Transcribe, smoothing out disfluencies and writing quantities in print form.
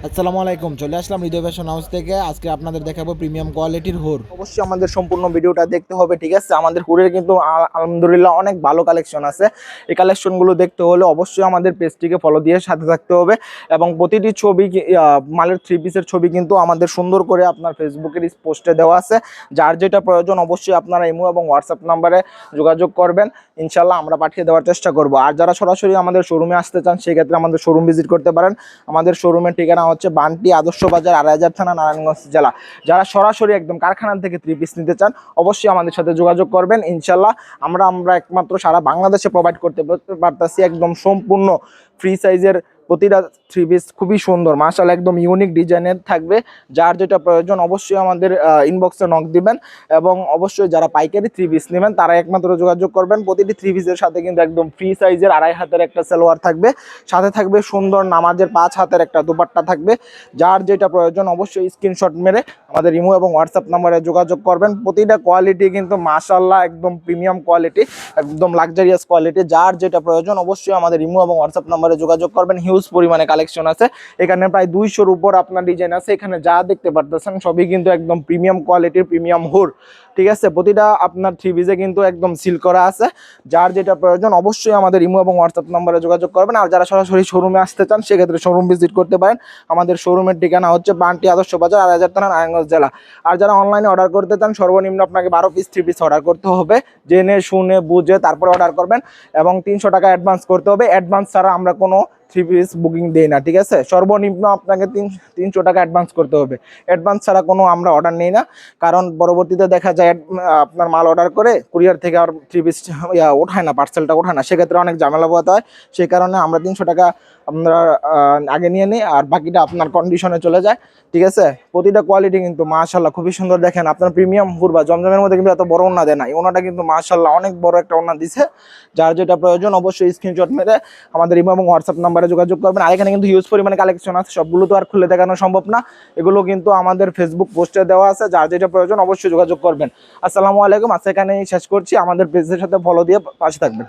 আসসালামু আলাইকুম, চলে আসলাম হৃদয় ফ্যাশন হাউস থেকে। আজকে আপনাদের দেখাবো প্রিমিয়াম কোয়ালিটির হুর। অবশ্যই আমাদের সম্পূর্ণ ভিডিওটা দেখতে হবে, ঠিক আছে। আমাদের হুরের কিন্তু আলহামদুলিল্লাহ অনেক ভালো কালেকশন আছে। এই কালেকশনগুলো দেখতে হলে অবশ্যই আমাদের পেজটিকে ফলো দিয়ে সাথে থাকতে হবে এবং প্রতিটি ছবি মালের থ্রি পিসের ছবি কিন্তু আমাদের সুন্দর করে আপনার ফেসবুকের পোস্টে দেওয়া আছে। যার যেটা প্রয়োজন অবশ্যই আপনারা ইমো এবং হোয়াটসঅ্যাপ নাম্বারে যোগাযোগ করবেন, ইনশাল্লাহ আমরা পাঠিয়ে দেওয়ার চেষ্টা করব। আর যারা সরাসরি আমাদের শোরুমে আসতে চান সেক্ষেত্রে আমাদের শোরুম ভিজিট করতে পারেন। আমাদের শোরুমের ঠিকানা হচ্ছে বান্টি আদর্শ বাজার, আড়াইহাজার থানা, নারায়ণগঞ্জ জেলা। যারা সরাসরি একদম কারখানা থেকে থ্রি পিস নিতে চান অবশ্যই আমাদের সাথে যোগাযোগ করবেন, ইনশাল্লাহ আমরা একমাত্র সারা বাংলাদেশে প্রোভাইড করতে পারতেছি একদম সম্পূর্ণ ফ্রি সাইজের। প্রতিটা থ্রি পিস খুবই সুন্দর মাশাআল্লাহ, একদম ইউনিক ডিজাইনের থাকবে। যার যেটা প্রয়োজন অবশ্যই আমাদের ইনবক্সে নক দিবেন এবং অবশ্যই যারা পাইকারি থ্রি পিস নেবেন তারা একমাত্র যোগাযোগ করবেন। প্রতিটি থ্রি পিসের সাথে কিন্তু একদম ফ্রি সাইজের 2.5 হাতের একটা সালোয়ার থাকবে, সাথে থাকবে সুন্দর নামাজের 5 হাতের একটা দুপাট্টা থাকবে। যার যেটা প্রয়োজন অবশ্যই স্ক্রিনশট মেরে আমাদের ইমো এবং হোয়াটসঅ্যাপ নাম্বারে যোগাযোগ করবেন। প্রতিটা কোয়ালিটি কিন্তু মাশাআল্লাহ একদম প্রিমিয়াম কোয়ালিটি, একদম লাক্সারিয়াস কোয়ালিটি। যার যেটা প্রয়োজন অবশ্যই আমাদের ইমো এবং হোয়াটসঅ্যাপ নাম্বারে যোগাযোগ করবেন। হিউজ পরিমাণে কালেকশন আছে এখানে, প্রায় 200-র উপর আপনার ডিজাইন আছে। এখানে যা দেখতে পারতেছেন সবই কিন্তু একদম প্রিমিয়াম কোয়ালিটির প্রিমিয়াম হুর, ঠিক আছে। প্রতিটা আপনার থ্রি পিসে কিন্তু একদম সিল করা আছে। যার যেটা প্রয়োজন অবশ্যই আমাদের ইমো এবং হোয়াটসঅ্যাপ নাম্বারে যোগাযোগ করবেন। আর যারা সরাসরি শোরুমে আসতে চান সেক্ষেত্রে শোরুম ভিজিট করতে পারেন। আমাদের শোরুমের ঠিকানা হচ্ছে বান্টি আদর্শ বাজার, আড়াইহাজার থানা, নারায়ণগঞ্জ জেলা। আর যারা অনলাইনে অর্ডার করতে চান সর্বনিম্ন আপনাকে 12 পিস থ্রি পিস অর্ডার করতে হবে, জেনে শুনে বুঝে তারপরে অর্ডার করবেন এবং 300 টাকা অ্যাডভান্স করতে হবে। অ্যাডভান্স ছাড়া আমরা কোনো থ্রি পিস বুকিং দিই না, ঠিক আছে। সর্বনিম্ন আপনাকে 300 টাকা অ্যাডভান্স করতে হবে। অ্যাডভান্স ছাড়া কোনো আমরা অর্ডার নিই না, কারণ পরবর্তীতে দেখা যায় আপনার মাল অর্ডার করে কুরিয়ার থেকে আর থ্রি পিস ওঠায় না, পার্সেলটা ওঠায় না, সেক্ষেত্রে অনেক ঝামেলা পোহাতে হয়। সেই কারণে আমরা 300 টাকা আমরা আগে নিয়ে নিই আর বাকিটা আপনার কন্ডিশনে চলে যায়, ঠিক আছে। প্রতিটা কোয়ালিটি কিন্তু মাশাআল্লাহ খুবই সুন্দর। দেখেন আপনার প্রিমিয়াম হুর বা জমজমের মধ্যে কিন্তু এত বড় ওড়না দেয় না, এই ওড়নাটা কিন্তু মাশাআল্লাহ অনেক বড় একটা ওড়না দিছে। যার যেটা প্রয়োজন অবশ্যই স্ক্রিনশট মেরে আমাদের ইমো এবং হোয়াটসঅ্যাপ নাম্বারে যোগাযোগ করবেন। আর এখানে কিন্তু হিউজ পরিমাণে কালেকশন আছে, সবগুলো তো আর খুলে দেখানো সম্ভব না, এগুলো কিন্তু আমাদের ফেসবুক পোস্টে দেওয়া আছে। যার যেটা প্রয়োজন অবশ্যই যোগাযোগ করবেন। আসসালামু আলাইকুম, আজকে এখানেই শেষ করছি। আমাদের পেজের সাথে ফলো দিয়ে পাশে থাকবেন।